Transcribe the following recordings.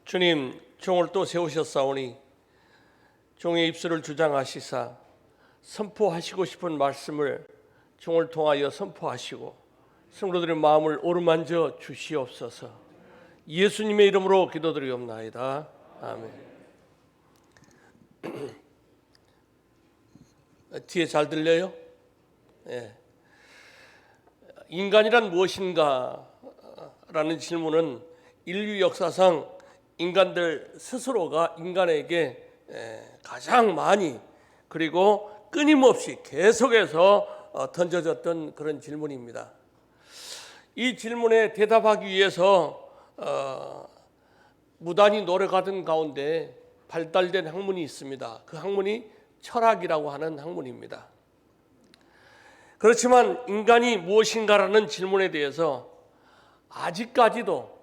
주님, 종을 또 세우셨사오니 종의 입술을 주장하시사 선포하시고 싶은 말씀을 종을 통하여 선포하시고 성도들의 마음을 오르만져 주시옵소서. 예수님의 이름으로 기도드리옵나이다. 아멘. 뒤에 잘 들려요? 예. 인간이란 무엇인가? 라는 질문은 인류 역사상 인간들 스스로가 인간에게 가장 많이 그리고 끊임없이 계속해서 던져졌던 그런 질문입니다. 이 질문에 대답하기 위해서 무단히 노력하던 가운데 발달된 학문이 있습니다. 그 학문이 철학이라고 하는 학문입니다. 그렇지만 인간이 무엇인가라는 질문에 대해서 아직까지도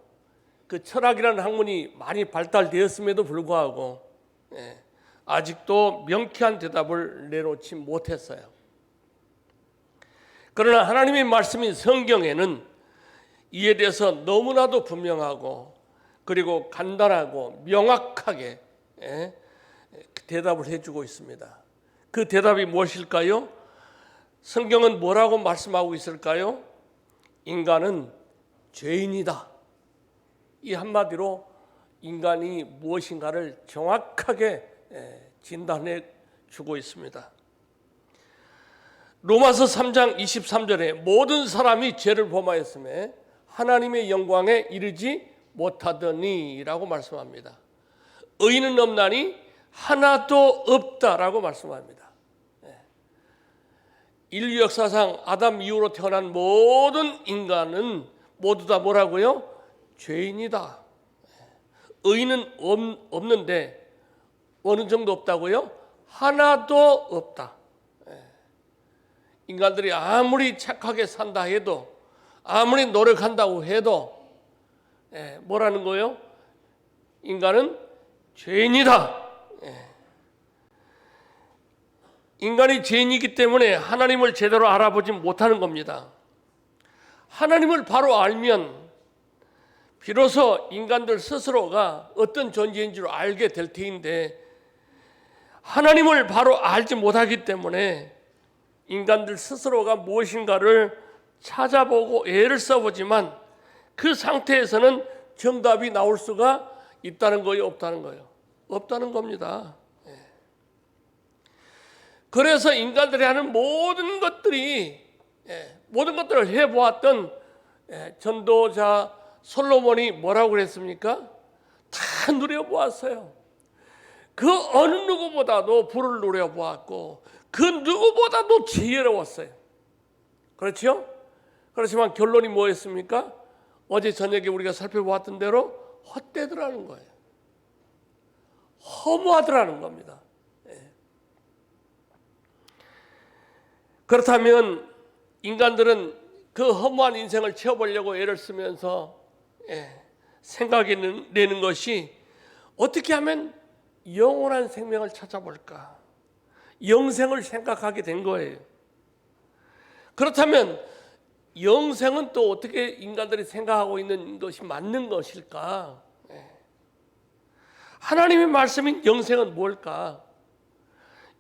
그 철학이라는 학문이 많이 발달되었음에도 불구하고 아직도 명쾌한 대답을 내놓지 못했어요. 그러나 하나님의 말씀인 성경에는 이에 대해서 너무나도 분명하고 그리고 간단하고 명확하게 대답을 해주고 있습니다. 그 대답이 무엇일까요? 성경은 뭐라고 말씀하고 있을까요? 인간은 죄인이다. 이 한마디로 인간이 무엇인가를 정확하게 진단해 주고 있습니다. 로마서 3장 23절에 모든 사람이 죄를 범하였음에 하나님의 영광에 이르지 못하더니 라고 말씀합니다. 의인은 없나니 하나도 없다라고 말씀합니다. 인류 역사상 아담 이후로 태어난 모든 인간은 모두 다 뭐라고요? 죄인이다. 의인은 없는데 어느 정도 없다고요? 하나도 없다. 인간들이 아무리 착하게 산다 해도 아무리 노력한다고 해도 뭐라는 거예요? 인간은 죄인이다. 인간이 죄인이기 때문에 하나님을 제대로 알아보지 못하는 겁니다. 하나님을 바로 알면 비로소 인간들 스스로가 어떤 존재인 줄 알게 될 테인데 하나님을 바로 알지 못하기 때문에 인간들 스스로가 무엇인가를 찾아보고 애를 써보지만 그 상태에서는 정답이 나올 수가 있다는 거예요? 없다는 거예요? 없다는 겁니다. 그래서 인간들이 하는 모든 것들을 해보았던 전도자 솔로몬이 뭐라고 그랬습니까? 다 누려보았어요. 그 어느 누구보다도 불을 누려보았고 그 누구보다도 지혜로웠어요. 그렇죠? 그렇지만 결론이 뭐였습니까? 어제 저녁에 우리가 살펴보았던 대로 헛되더라는 거예요. 허무하더라는 겁니다. 그렇다면 인간들은 그 허무한 인생을 채워보려고 애를 쓰면서 생각해 내는 것이 어떻게 하면 영원한 생명을 찾아볼까? 영생을 생각하게 된 거예요. 그렇다면 영생은 또 어떻게 인간들이 생각하고 있는 것이 맞는 것일까? 하나님의 말씀인 영생은 뭘까?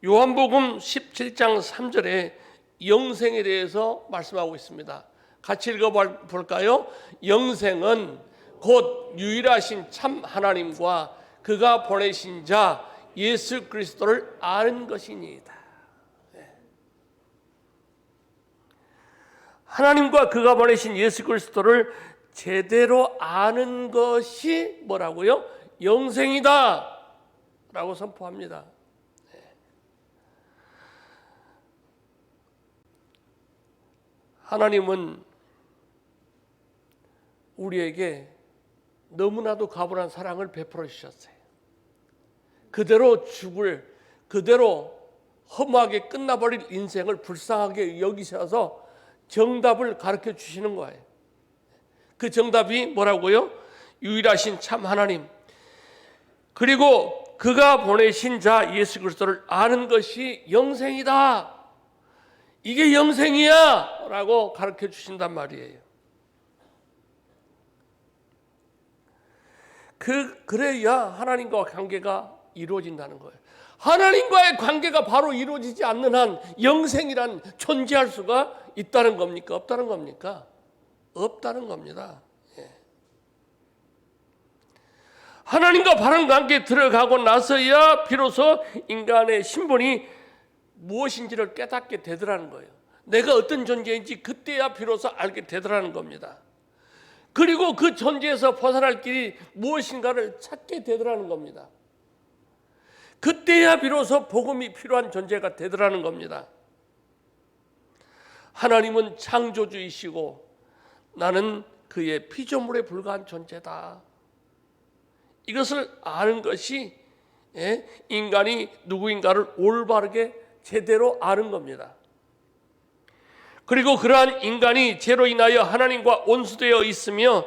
요한복음 17장 3절에 영생에 대해서 말씀하고 있습니다. 같이 읽어볼까요? 영생은 곧 유일하신 참 하나님과 그가 보내신 자 예수 그리스도를 아는 것이니이다. 하나님과 그가 보내신 예수 그리스도를 제대로 아는 것이 뭐라고요? 영생이다 라고 선포합니다. 하나님은 우리에게 너무나도 가분한 사랑을 베풀어 주셨어요. 그대로 그대로 허무하게 끝나버릴 인생을 불쌍하게 여기셔서 정답을 가르쳐 주시는 거예요. 그 정답이 뭐라고요? 유일하신 참 하나님 그리고 그가 보내신 자 예수 그리스도를 아는 것이 영생이다. 이게 영생이야 라고 가르쳐 주신단 말이에요. 그래야 하나님과 관계가 이루어진다는 거예요. 하나님과의 관계가 바로 이루어지지 않는 한 영생이란 존재할 수가 있다는 겁니까? 없다는 겁니까? 없다는 겁니다. 하나님과 바른 관계에 들어가고 나서야 비로소 인간의 신분이 무엇인지를 깨닫게 되더라는 거예요. 내가 어떤 존재인지 그때야 비로소 알게 되더라는 겁니다. 그리고 그 존재에서 벗어날 길이 무엇인가를 찾게 되더라는 겁니다. 그때야 비로소 복음이 필요한 존재가 되더라는 겁니다. 하나님은 창조주이시고 나는 그의 피조물에 불과한 존재다. 이것을 아는 것이 인간이 누구인가를 올바르게 제대로 아는 겁니다. 그리고 그러한 인간이 죄로 인하여 하나님과 원수되어 있으며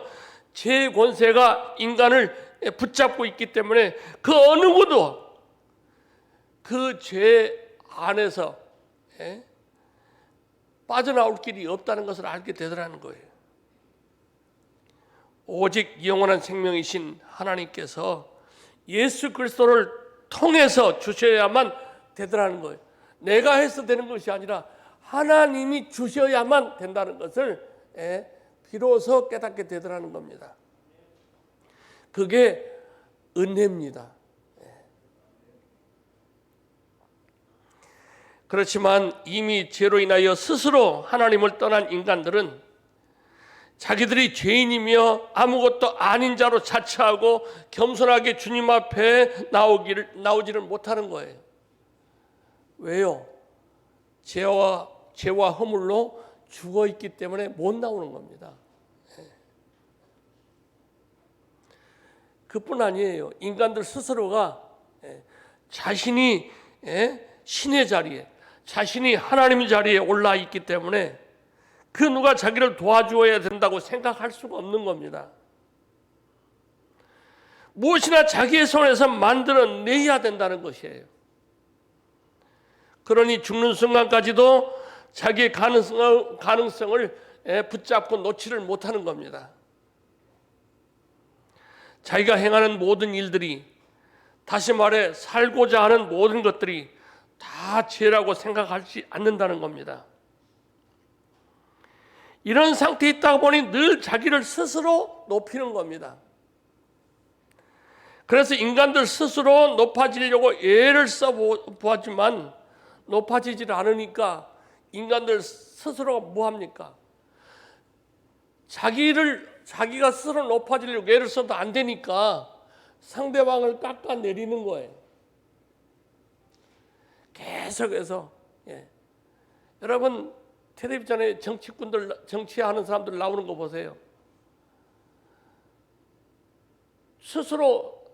죄의 권세가 인간을 붙잡고 있기 때문에 그 어느 누구도 그 죄 안에서 빠져나올 길이 없다는 것을 알게 되더라는 거예요. 오직 영원한 생명이신 하나님께서 예수 그리스도를 통해서 주셔야만 되더라는 거예요. 내가 해서 되는 것이 아니라 하나님이 주셔야만 된다는 것을 비로소 깨닫게 되더라는 겁니다. 그게 은혜입니다. 그렇지만 이미 죄로 인하여 스스로 하나님을 떠난 인간들은 자기들이 죄인이며 아무것도 아닌 자로 자처하고 겸손하게 주님 앞에 나오지를 못하는 거예요. 왜요? 죄와 허물로 죽어 있기 때문에 못 나오는 겁니다. 그뿐 아니에요. 인간들 스스로가 자신이 신의 자리에, 자신이 하나님의 자리에 올라 있기 때문에 그 누가 자기를 도와주어야 된다고 생각할 수가 없는 겁니다. 무엇이나 자기의 손에서 만들어내야 된다는 것이에요. 그러니 죽는 순간까지도 자기의 가능성을 붙잡고 놓지를 못하는 겁니다. 자기가 행하는 모든 일들이, 다시 말해 살고자 하는 모든 것들이 다 죄라고 생각하지 않는다는 겁니다. 이런 상태에 있다 보니 늘 자기를 스스로 높이는 겁니다. 그래서 인간들 스스로 높아지려고 애를 써보았지만 높아지질 않으니까 인간들 스스로가 뭐합니까? 자기가 스스로 높아지려고 애를 써도 안 되니까 상대방을 깎아내리는 거예요. 계속해서. 여러분 텔레비전에 정치하는 사람들 나오는 거 보세요. 스스로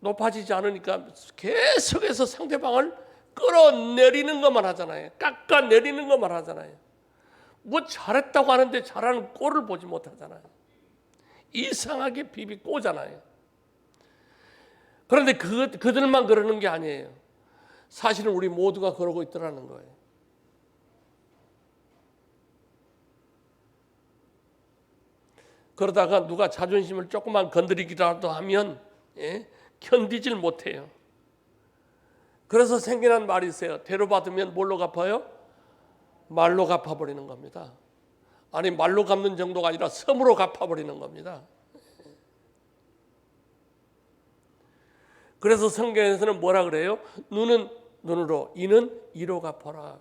높아지지 않으니까 계속해서 상대방을 끌어내리는 것만 하잖아요. 깎아내리는 것만 하잖아요. 뭐 잘했다고 하는데 잘하는 꼴을 보지 못하잖아요. 이상하게 비비꼬잖아요. 그런데 그들만 그러는 게 아니에요. 사실은 우리 모두가 그러고 있더라는 거예요. 그러다가 누가 자존심을 조금만 건드리기라도 하면 견디질 못해요. 그래서 생겨난 말이 있어요. 대로 받으면 뭘로 갚아요? 말로 갚아버리는 겁니다. 아니 말로 갚는 정도가 아니라 섬으로 갚아버리는 겁니다. 그래서 성경에서는 뭐라 그래요? 눈은 눈으로, 이는 이로 갚아라.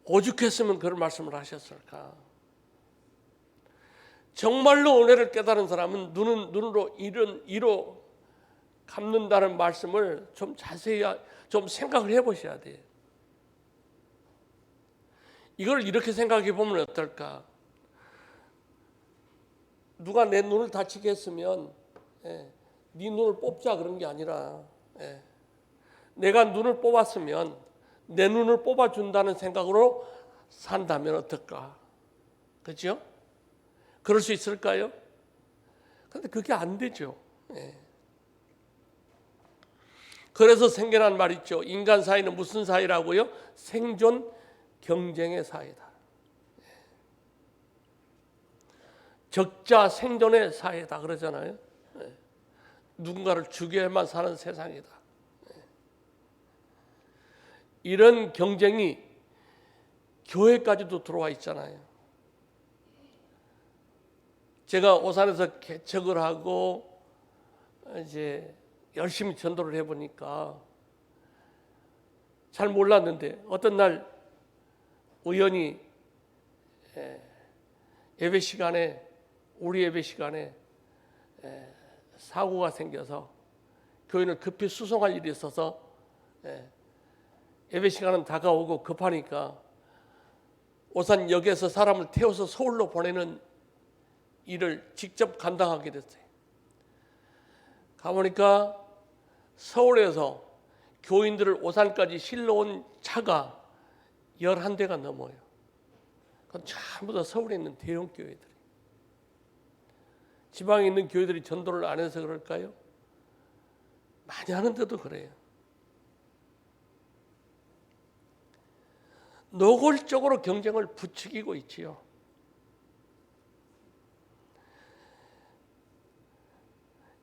오죽했으면 그런 말씀을 하셨을까? 정말로 은혜를 깨달은 사람은 눈은 눈으로, 이는 이로 갚는다는 말씀을 좀 자세히 좀 생각을 해보셔야 돼요. 이걸 이렇게 생각해 보면 어떨까? 누가 내 눈을 다치게 했으면 네 눈을 뽑자 그런 게 아니라 내가 눈을 뽑았으면 내 눈을 뽑아준다는 생각으로 산다면 어떨까? 그렇죠? 그럴 수 있을까요? 그런데 그게 안 되죠. 그래서 생겨난 말 있죠. 인간 사이는 무슨 사이라고요? 생존 경쟁의 사이다. 적자 생존의 사이다 그러잖아요. 누군가를 죽여야만 사는 세상이다. 이런 경쟁이 교회까지도 들어와 있잖아요. 제가 오산에서 개척을 하고 이제 열심히 전도를 해보니까 잘 몰랐는데 어떤 날 우연히 예배 시간에 우리 예배 시간에 사고가 생겨서 교인을 급히 수송할 일이 있어서 예배 시간은 다가오고 급하니까 오산역에서 사람을 태워서 서울로 보내는 일을 직접 감당하게 됐어요. 가보니까 서울에서 교인들을 오산까지 실러온 차가 11대가 넘어요. 그건 전부 다 서울에 있는 대형 교회들이. 지방에 있는 교회들이 전도를 안 해서 그럴까요? 많이 하는데도 그래요. 노골적으로 경쟁을 부추기고 있지요.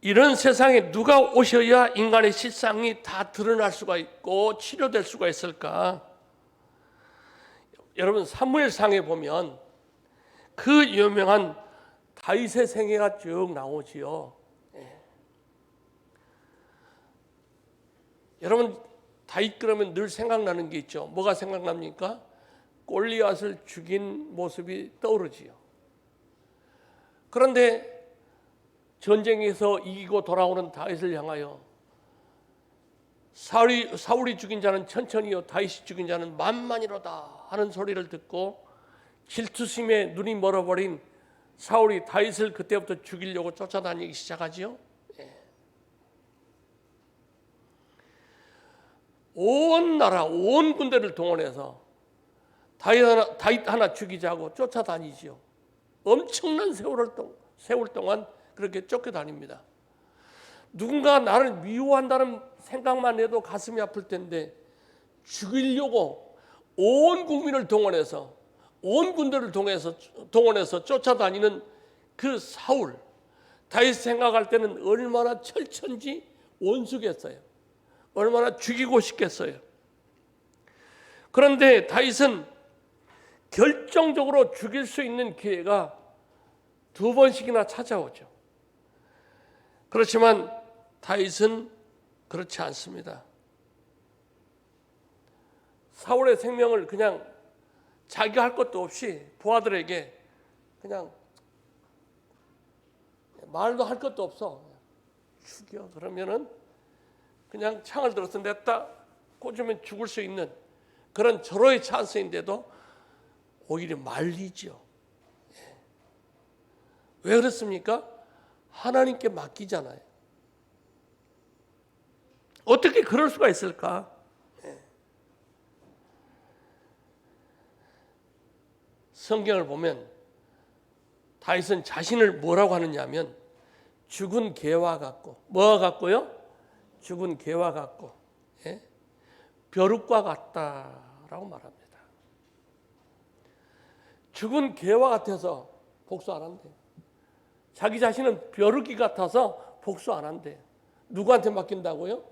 이런 세상에 누가 오셔야 인간의 실상이 다 드러날 수가 있고 치료될 수가 있을까? 여러분 사무엘상에 보면 그 유명한 다윗의 생애가 쭉 나오지요. 여러분 다윗 그러면 늘 생각나는 게 있죠. 뭐가 생각납니까? 골리앗을 죽인 모습이 떠오르지요. 그런데 전쟁에서 이기고 돌아오는 다윗을 향하여 사울이 죽인 자는 천천히요 다윗이 죽인 자는 만만이로다 하는 소리를 듣고 질투심에 눈이 멀어버린 사울이 다윗을 그때부터 죽이려고 쫓아다니기 시작하지요. 온 나라 온 군대를 동원해서 다윗 하나 죽이자고 쫓아다니지요. 엄청난 세월 동안 그렇게 쫓겨다닙니다. 누군가 나를 미워한다는 생각만 해도 가슴이 아플 텐데 죽이려고 온 국민을 동원해서 온 군대를 동원해서 쫓아다니는 그 사울, 다윗 생각할 때는 얼마나 철천지 원수겠어요. 얼마나 죽이고 싶겠어요. 그런데 다윗은 결정적으로 죽일 수 있는 기회가 2번씩이나 찾아오죠. 그렇지만 다윗은 그렇지 않습니다. 사울의 생명을 그냥 자기가 할 것도 없이 부하들에게 그냥 말도 할 것도 없어. 죽여. 그러면은 그냥 창을 들어서 냈다 꽂으면 죽을 수 있는 그런 절호의 찬스인데도 오히려 말리죠. 왜 그렇습니까? 하나님께 맡기잖아요. 어떻게 그럴 수가 있을까? 성경을 보면 다윗은 자신을 뭐라고 하느냐면 죽은 개와 같고 뭐와 같고요? 죽은 개와 같고 벼룩과 같다라고 말합니다. 죽은 개와 같아서 복수 안 한대요. 자기 자신은 벼룩이 같아서 복수 안 한대요. 누구한테 맡긴다고요?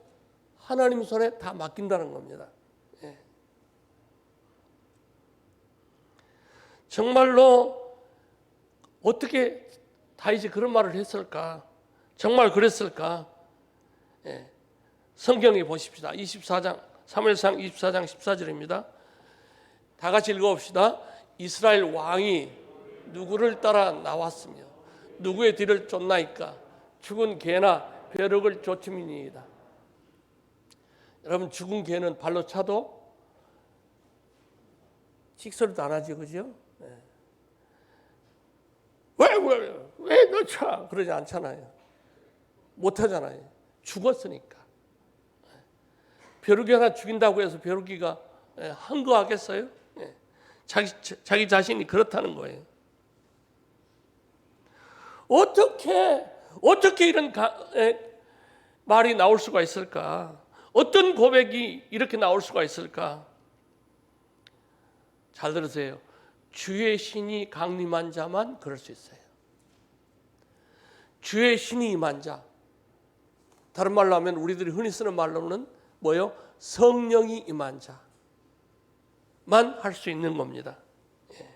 하나님 손에 다 맡긴다는 겁니다. 정말로 어떻게 다윗이 그런 말을 했을까? 정말 그랬을까? 성경에 보십시다. 24장 사무엘상 24장 14절입니다. 다 같이 읽어봅시다. 이스라엘 왕이 누구를 따라 나왔으며 누구의 뒤를 쫓나이까? 죽은 개나 벼룩을 쫓음이니이다. 여러분 죽은 개는 발로 차도 찍소리도 안 하지, 그죠? 왜 너 차? 그러지 않잖아요. 못 하잖아요. 죽었으니까. 벼룩이 하나 죽인다고 해서 벼룩이가 한거하겠어요? 자기 자신이 그렇다는 거예요. 어떻게 이런 말이 나올 수가 있을까? 어떤 고백이 이렇게 나올 수가 있을까? 잘 들으세요. 주의 신이 강림한 자만 그럴 수 있어요. 주의 신이 임한 자, 다른 말로 하면 우리들이 흔히 쓰는 말로는 뭐요? 성령이 임한 자만 할 수 있는 겁니다. 예.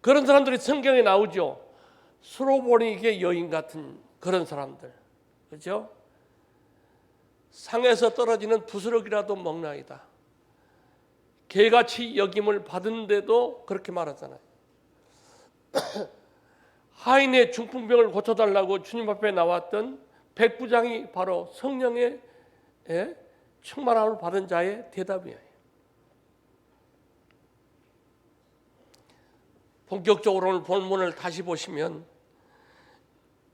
그런 사람들이 성경에 나오죠. 수로보니게 여인 같은 그런 사람들, 그렇죠? 상에서 떨어지는 부스러기라도 먹나이다. 개같이 여김을 받은데도 그렇게 말하잖아요. 하인의 중풍병을 고쳐달라고 주님 앞에 나왔던 백부장이 바로 성령의 충만함을 받은 자의 대답이에요. 본격적으로 오늘 본문을 다시 보시면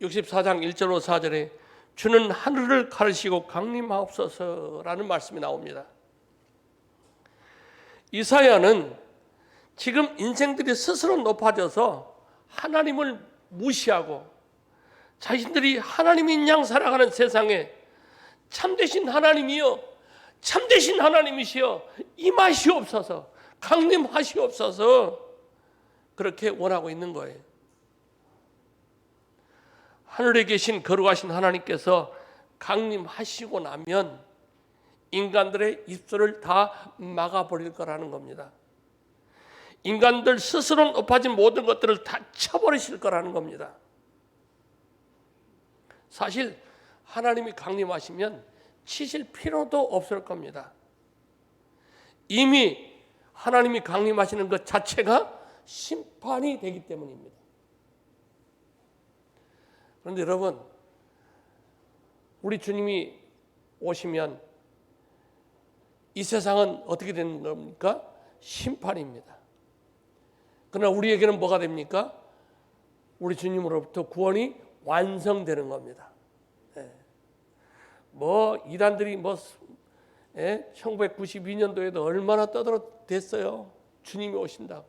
64장 1절로 4절에 주는 하늘을 가르시고 강림하옵소서라는 말씀이 나옵니다. 이사야는 지금 인생들이 스스로 높아져서 하나님을 무시하고 자신들이 하나님인 양 살아가는 세상에 참되신 하나님이여, 참되신 하나님이시여 임하시옵소서, 강림하시옵소서 그렇게 원하고 있는 거예요. 하늘에 계신 거룩하신 하나님께서 강림하시고 나면 인간들의 입술을 다 막아버릴 거라는 겁니다. 인간들 스스로 높아진 모든 것들을 다 쳐버리실 거라는 겁니다. 사실 하나님이 강림하시면 치실 필요도 없을 겁니다. 이미 하나님이 강림하시는 것 자체가 심판이 되기 때문입니다. 그런데 여러분, 우리 주님이 오시면 이 세상은 어떻게 되는 겁니까? 심판입니다. 그러나 우리에게는 뭐가 됩니까? 우리 주님으로부터 구원이 완성되는 겁니다. 이단들이 1992년도에도 얼마나 떠들어댔어요. 주님이 오신다고.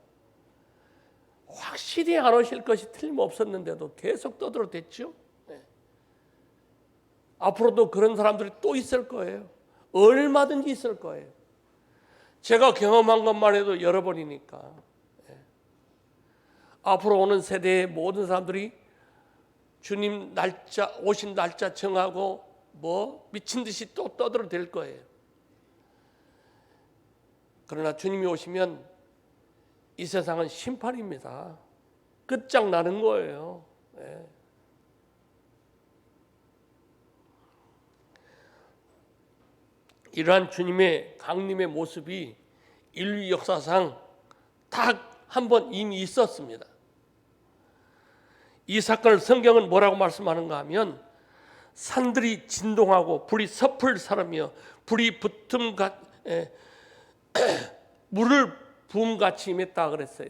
확실히 안 오실 것이 틀림없었는데도 계속 떠들어댔죠. 앞으로도 그런 사람들이 또 있을 거예요. 얼마든지 있을 거예요. 제가 경험한 것만 해도 여러 번이니까. 앞으로 오는 세대의 모든 사람들이 주님 날짜, 오신 날짜 정하고 미친 듯이 또 떠들어댈 거예요. 그러나 주님이 오시면 이 세상은 심판입니다. 끝장나는 거예요. 이러한 주님의 강림의 모습이 인류 역사상 딱 한 번 이미 있었습니다. 이 사건을 성경은 뭐라고 말씀하는가 하면 산들이 진동하고 불이 섭을 사르며 불이 물을 부음같이 임했다 그랬어요.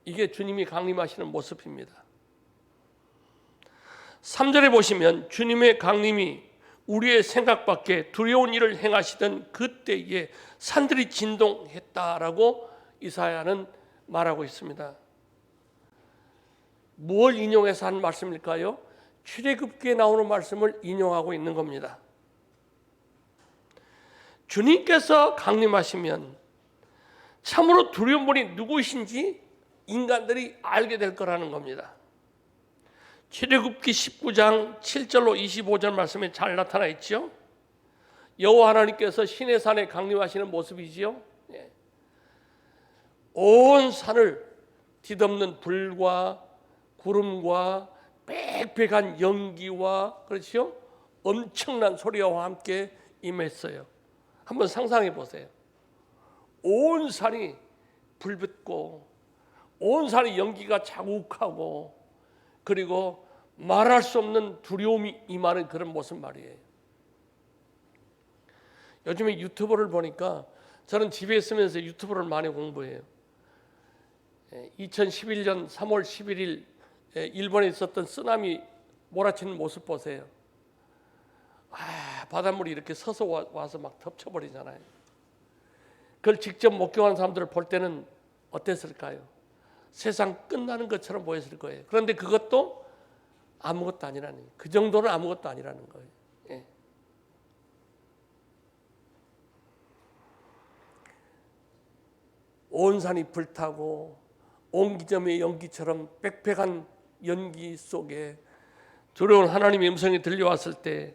이게 주님이 강림하시는 모습입니다. 3절에 보시면 주님의 강림이 우리의 생각 밖에 두려운 일을 행하시던 그때에 산들이 진동했다라고 이사야는 말하고 있습니다. 뭘 인용해서 한 말씀일까요? 출애굽기에 나오는 말씀을 인용하고 있는 겁니다. 주님께서 강림하시면 참으로 두려운 분이 누구이신지 인간들이 알게 될 거라는 겁니다. 출애굽기 19장 7절로 25절 말씀에 잘 나타나 있죠. 여호와 하나님께서 시내 산에 강림하시는 모습이지요. 온 산을 뒤덮는 불과 구름과 빽빽한 연기와 그렇죠? 엄청난 소리와 함께 임했어요. 한번 상상해 보세요. 온 산이 불붙고 온 산이 연기가 자욱하고 그리고 말할 수 없는 두려움이 임하는 그런 모습 말이에요. 요즘에 유튜브를 보니까 저는 집에 있으면서 유튜브를 많이 공부해요. 2011년 3월 11일 일본에 있었던 쓰나미 몰아치는 모습 보세요. 바닷물이 이렇게 서서 와서 막 덮쳐버리잖아요. 그걸 직접 목격한 사람들을 볼 때는 어땠을까요? 세상 끝나는 것처럼 보였을 거예요. 그런데 그것도 아무것도 아니라는 거예요. 그 정도는 아무것도 아니라는 거예요. 온 산이 불타고 온 기점의 연기처럼 빽빽한 연기 속에 두려운 하나님의 음성이 들려왔을 때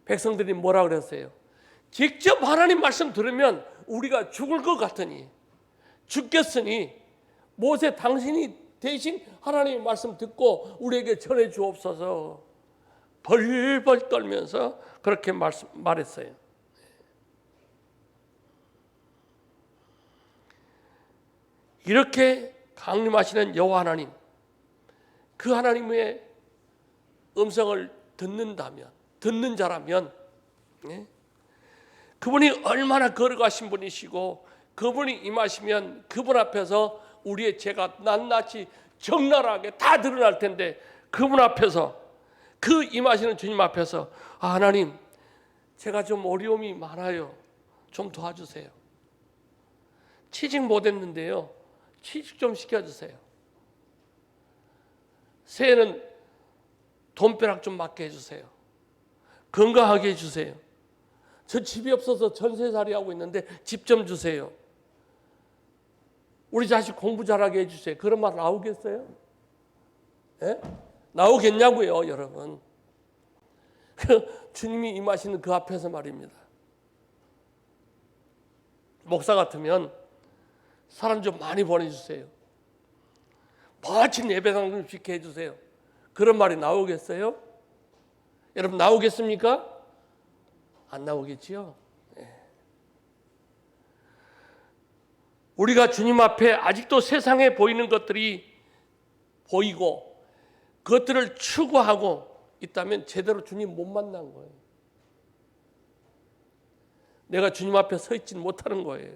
백성들이 뭐라 그랬어요? 직접 하나님 말씀 들으면 우리가 죽을 것 같으니, 죽겠으니 모세 당신이 대신 하나님의 말씀 듣고 우리에게 전해 주옵소서 벌벌 떨면서 그렇게 말했어요. 이렇게 강림하시는 여호와 하나님, 그 하나님의 음성을 듣는 자라면 그분이 얼마나 거룩하신 분이시고 그분이 임하시면 그분 앞에서 우리의 죄가 낱낱이 적나라하게 다 드러날 텐데, 그분 앞에서, 그 임하시는 주님 앞에서 하나님, 제가 좀 어려움이 많아요, 좀 도와주세요. 취직 못했는데요, 취직 좀 시켜주세요. 새해는 돈벼락 좀 맞게 해주세요. 건강하게 해주세요. 저 집이 없어서 전세살이 하고 있는데 집 좀 주세요. 우리 자식 공부 잘하게 해주세요. 그런 말 나오겠어요? 예? 나오겠냐고요, 여러분. 주님이 임하시는 그 앞에서 말입니다. 목사 같으면 사람 좀 많이 보내주세요. 멋진 예배당 좀 짓게 해주세요. 그런 말이 나오겠어요? 여러분, 나오겠습니까? 안 나오겠지요? 우리가 주님 앞에 아직도 세상에 보이는 것들이 보이고 그것들을 추구하고 있다면 제대로 주님 못 만난 거예요. 내가 주님 앞에 서 있지는 못하는 거예요.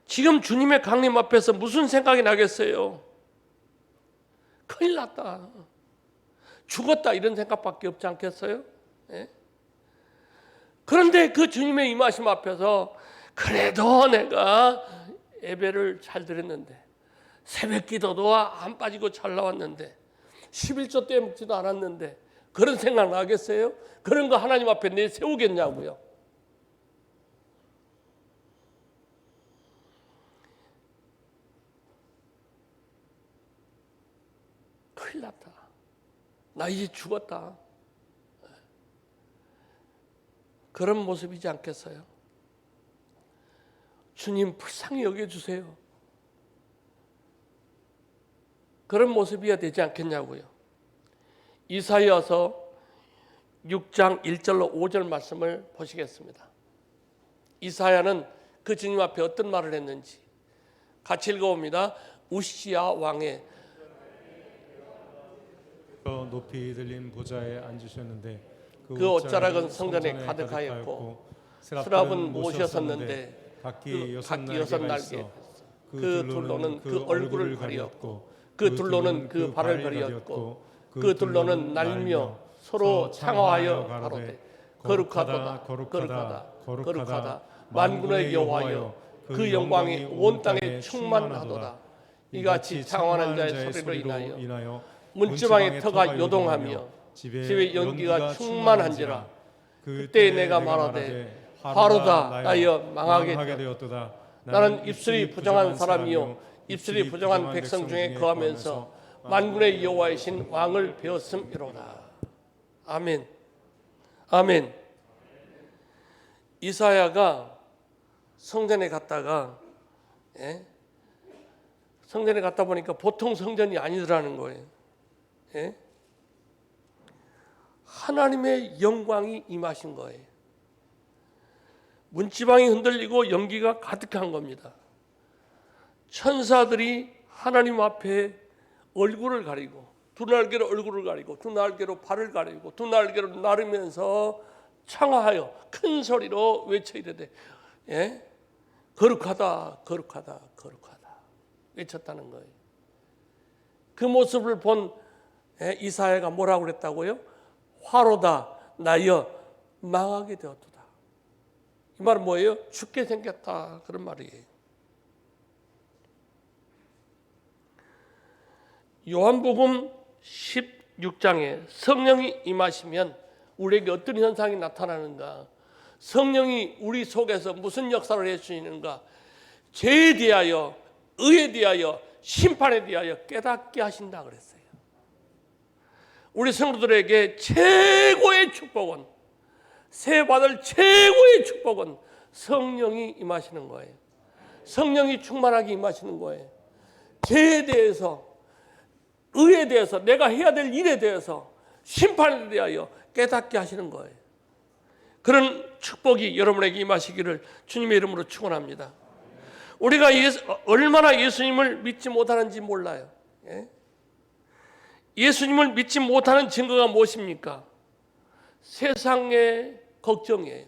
지금 주님의 강림 앞에서 무슨 생각이 나겠어요? 큰일 났다, 죽었다, 이런 생각밖에 없지 않겠어요? 예? 그런데 그 주님의 임하심 앞에서 그래도 내가 예배를 잘 드렸는데, 새벽 기도도 안 빠지고 잘 나왔는데, 11조 떼먹지도 않았는데, 그런 생각 나겠어요? 그런 거 하나님 앞에 내세우겠냐고요? 큰일 났다, 나 이제 죽었다, 그런 모습이지 않겠어요? 주님 불쌍히 여겨주세요, 그런 모습이어야 되지 않겠냐고요. 이사야서 6장 1절로 5절 말씀을 보시겠습니다. 이사야는 그 주님 앞에 어떤 말을 했는지 같이 읽어봅니다. 우시야 왕의 높이 들린 보좌에 앉으셨는데 그 옷자락은 성전에 가득하였고 스랍은 모셨었는데 각기 여섯 날개, 그 둘로는 그 얼굴을 가리었고 그 둘로는 그 발을 가리었고 그 둘로는 날며 서로 창화하여 가로되 거룩하다 거룩하다 거룩하다 만군의 여호와여, 그 영광이 온 땅에 충만하도다. 이같이 창원한 자의 소리로 인하여 문지방의 터가 요동하며 집에 연기가 충만한지라. 그때 내가 말하되 바로다, 나여 망하게 되었도다. 나는 입술이 부정한 사람이요 입술이 부정한 백성 중에 거하면서 만군의 여호와이신 왕을 배웠음이로다. 아멘. 아멘. 이사야가 성전에 갔다가 성전에 갔다 보니까 보통 성전이 아니더라는 거예요. 하나님의 영광이 임하신 거예요. 문지방이 흔들리고 연기가 가득한 겁니다. 천사들이 하나님 앞에 얼굴을 가리고, 두 날개로 얼굴을 가리고 두 날개로 발을 가리고 두 날개로 나르면서 창화하여 큰 소리로 외쳐 이르되 거룩하다 거룩하다 거룩하다 외쳤다는 거예요. 그 모습을 본 이사야가 뭐라고 그랬다고요? 화로다, 나여 망하게 되었도다. 이 말은 뭐예요? 죽게 생겼다, 그런 말이에요. 요한복음 16장에 성령이 임하시면 우리에게 어떤 현상이 나타나는가? 성령이 우리 속에서 무슨 역사를 해주시는가? 죄에 대하여, 의에 대하여, 심판에 대하여 깨닫게 하신다 그랬어요. 우리 성도들에게 최고의 축복은, 새 받을 최고의 축복은 성령이 임하시는 거예요. 성령이 충만하게 임하시는 거예요. 죄에 대해서, 의에 대해서, 내가 해야 될 일에 대해서, 심판에 대하여 깨닫게 하시는 거예요. 그런 축복이 여러분에게 임하시기를 주님의 이름으로 축원합니다. 우리가 얼마나 예수님을 믿지 못하는지 몰라요. 예수님을 믿지 못하는 증거가 무엇입니까? 세상의 걱정이에요.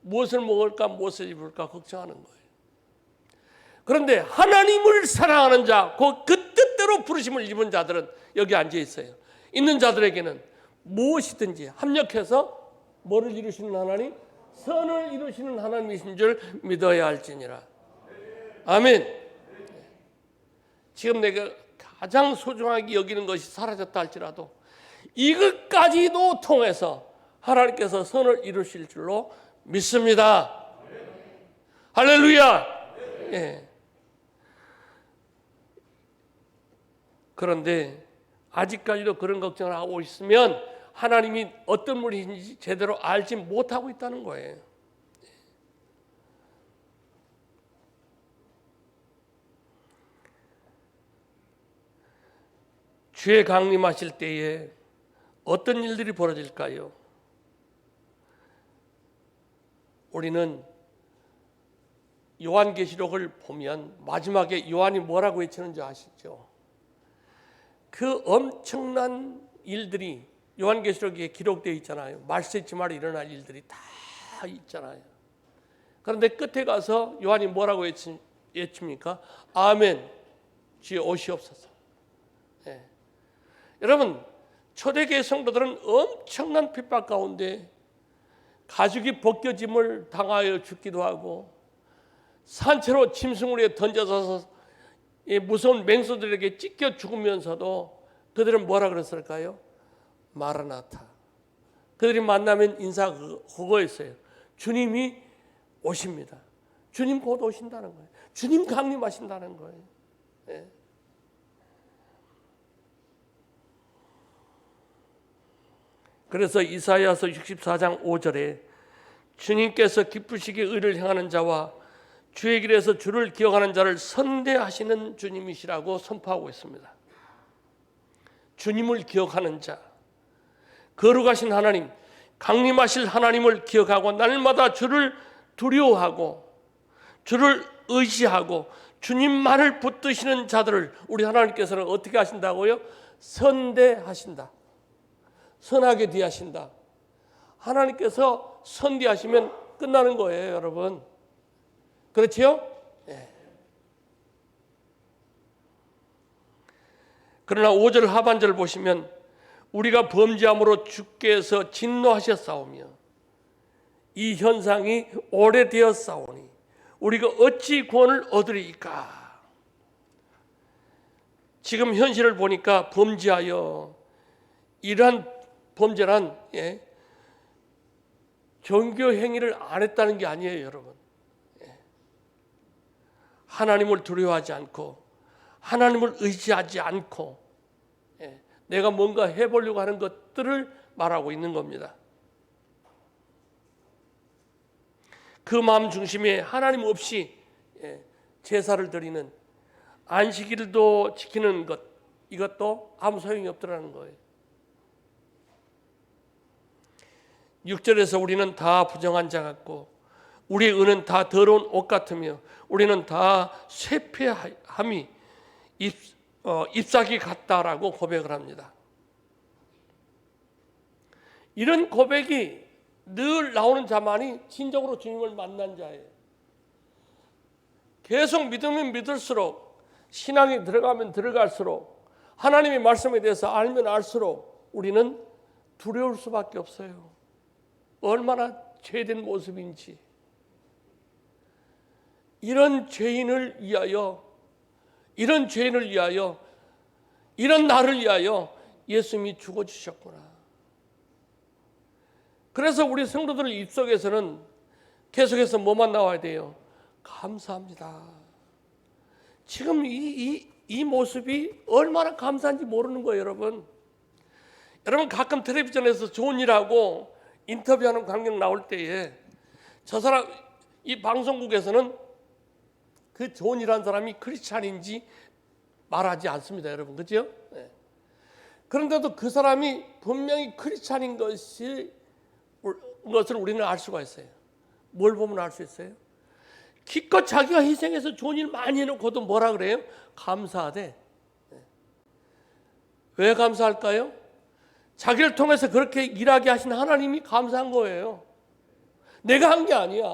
무엇을 먹을까, 무엇을 입을까 걱정하는 거예요. 그런데 하나님을 사랑하는 자, 그 뜻대로 부르심을 입은 자들은 여기 앉아 있어요. 있는 자들에게는 무엇이든지 합력해서 뭐를 이루시는 하나님? 선을 이루시는 하나님이신 줄 믿어야 할지니라. 아멘. 지금 내가 가장 소중하게 여기는 것이 사라졌다 할지라도 이것까지도 통해서 하나님께서 선을 이루실 줄로 믿습니다. 할렐루야. 예. 그런데 아직까지도 그런 걱정을 하고 있으면 하나님이 어떤 분이신지 제대로 알지 못하고 있다는 거예요. 주의 강림하실 때에 어떤 일들이 벌어질까요? 우리는 요한계시록을 보면 마지막에 요한이 뭐라고 외치는지 아시죠? 그 엄청난 일들이 요한계시록에 기록되어 있잖아요. 말세 있지 말아 일어날 일들이 다 있잖아요. 그런데 끝에 가서 요한이 뭐라고 외칩니까? 아멘, 주여 오시옵소서. 네. 여러분, 초대교회 성도들은 엄청난 핍박 가운데 가죽이 벗겨짐을 당하여 죽기도 하고 산채로 짐승우리에 던져서 무서운 맹수들에게 찢겨 죽으면서도 그들은 뭐라 그랬을까요? 마라나타. 그들이 만나면 인사 그거였어요. 주님이 오십니다. 주님 곧 오신다는 거예요. 주님 강림하신다는 거예요. 네. 그래서 이사야서 64장 5절에 주님께서 기쁘시게 의를 행하는 자와 주의 길에서 주를 기억하는 자를 선대하시는 주님이시라고 선포하고 있습니다. 주님을 기억하는 자, 거룩하신 하나님, 강림하실 하나님을 기억하고 날마다 주를 두려워하고 주를 의지하고 주님만을 붙드시는 자들을 우리 하나님께서는 어떻게 하신다고요? 선대하신다. 선하게 대하신다. 하나님께서 선대하시면 끝나는 거예요, 여러분. 그렇지요? 네. 그러나 5절 하반절 보시면 우리가 범죄함으로 주께서 진노하셨사오며 이 현상이 오래되었사오니 우리가 어찌 구원을 얻으리이까. 지금 현실을 보니까 범죄하여 이러한 범죄란 종교 행위를 안 했다는 게 아니에요, 여러분. 하나님을 두려워하지 않고 하나님을 의지하지 않고 내가 뭔가 해보려고 하는 것들을 말하고 있는 겁니다. 그 마음 중심에 하나님 없이 제사를 드리는 안식일도 지키는 것, 이것도 아무 소용이 없더라는 거예요. 6절에서 우리는 다 부정한 자 같고 우리의 의는 다 더러운 옷 같으며 우리는 다 쇠폐함이 잎사귀 같다라고 고백을 합니다. 이런 고백이 늘 나오는 자만이 진정으로 주님을 만난 자예요. 계속 믿으면 믿을수록, 신앙이 들어가면 들어갈수록, 하나님의 말씀에 대해서 알면 알수록 우리는 두려울 수밖에 없어요. 얼마나 죄된 모습인지. 이런 죄인을 위하여, 이런 나를 위하여 예수님이 죽어주셨구나. 그래서 우리 성도들 입속에서는 계속해서 뭐만 나와야 돼요? 감사합니다. 지금 이 모습이 얼마나 감사한지 모르는 거예요, 여러분. 여러분 가끔 텔레비전에서 좋은 일하고 인터뷰하는 광경 나올 때에 저 사람 이 방송국에서는 그 좋은 일한 사람이 크리스찬인지 말하지 않습니다, 여러분. 그죠? 네. 그런데도 그 사람이 분명히 크리스찬인 것을 우리는 알 수가 있어요. 뭘 보면 알 수 있어요? 기껏 자기가 희생해서 좋은 일 많이 해놓고도 뭐라 그래요? 감사하대. 네. 왜 감사할까요? 자기를 통해서 그렇게 일하게 하신 하나님이 감사한 거예요. 내가 한 게 아니야.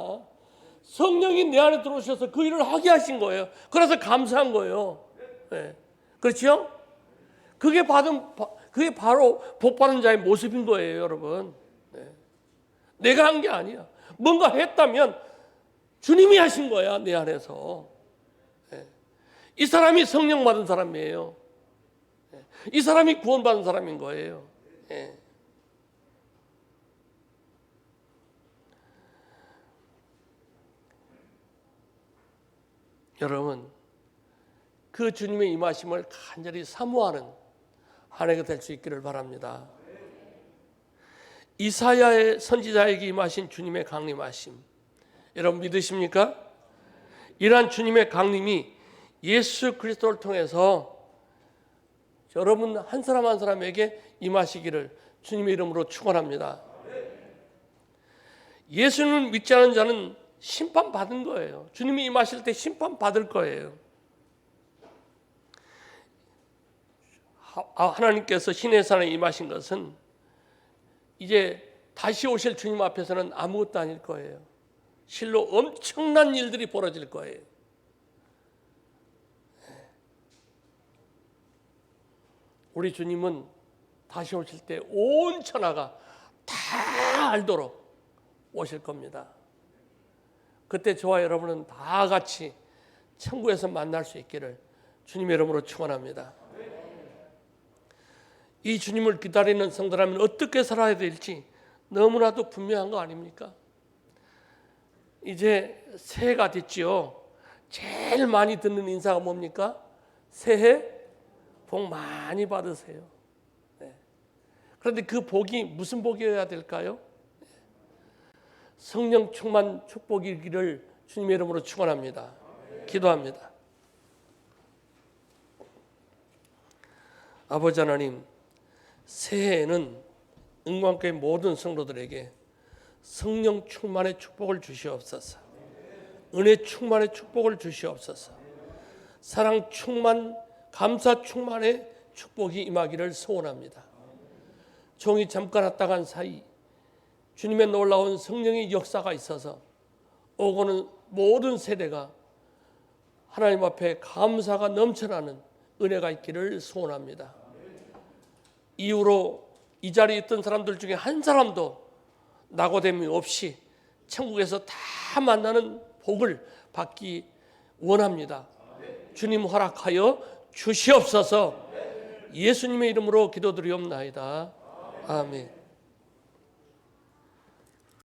성령이 내 안에 들어오셔서 그 일을 하게 하신 거예요. 그래서 감사한 거예요. 네. 그렇죠? 그게 바로 복 받은 자의 모습인 거예요, 여러분. 네. 내가 한 게 아니야. 뭔가 했다면 주님이 하신 거야, 내 안에서. 네. 이 사람이 성령 받은 사람이에요. 네. 이 사람이 구원받은 사람인 거예요. 네. 여러분, 그 주님의 임하심을 간절히 사모하는 한 해가 될 수 있기를 바랍니다. 이사야의 선지자에게 임하신 주님의 강림하심, 여러분 믿으십니까? 이러한 주님의 강림이 예수 그리스도를 통해서 여러분 한 사람 한 사람에게 임하시기를 주님의 이름으로 축원합니다. 예수님을 믿지 않은 자는 심판받은 거예요. 주님이 임하실 때 심판받을 거예요. 하나님께서 시내산에 임하신 것은 이제 다시 오실 주님 앞에서는 아무것도 아닐 거예요. 실로 엄청난 일들이 벌어질 거예요. 우리 주님은 다시 오실 때 온 천하가 다 알도록 오실 겁니다. 그때 저와 여러분은 다 같이 천국에서 만날 수 있기를 주님의 이름으로 축원합니다. 이 주님을 기다리는 성도라면 어떻게 살아야 될지 너무나도 분명한 거 아닙니까? 이제 새해가 됐지요. 제일 많이 듣는 인사가 뭡니까? 새해 복 많이 받으세요. 네. 그런데 그 복이 무슨 복이어야 될까요? 성령 충만 축복이기를 주님의 이름으로 축원합니다. 기도합니다. 아버지 하나님, 새해에는 은광교회 모든 성도들에게 성령 충만의 축복을 주시옵소서. 은혜 충만의 축복을 주시옵소서. 사랑 충만, 감사 충만의 축복이 임하기를 소원합니다. 종이 잠깐 왔다 간 사이 주님의 놀라운 성령의 역사가 있어서 오고는 모든 세대가 하나님 앞에 감사가 넘쳐나는 은혜가 있기를 소원합니다. 이후로 이 자리에 있던 사람들 중에 한 사람도 낙오됨이 없이 천국에서 다 만나는 복을 받기 원합니다. 주님 허락하여 주시옵소서. 예수님의 이름으로 기도드리옵나이다. 아멘.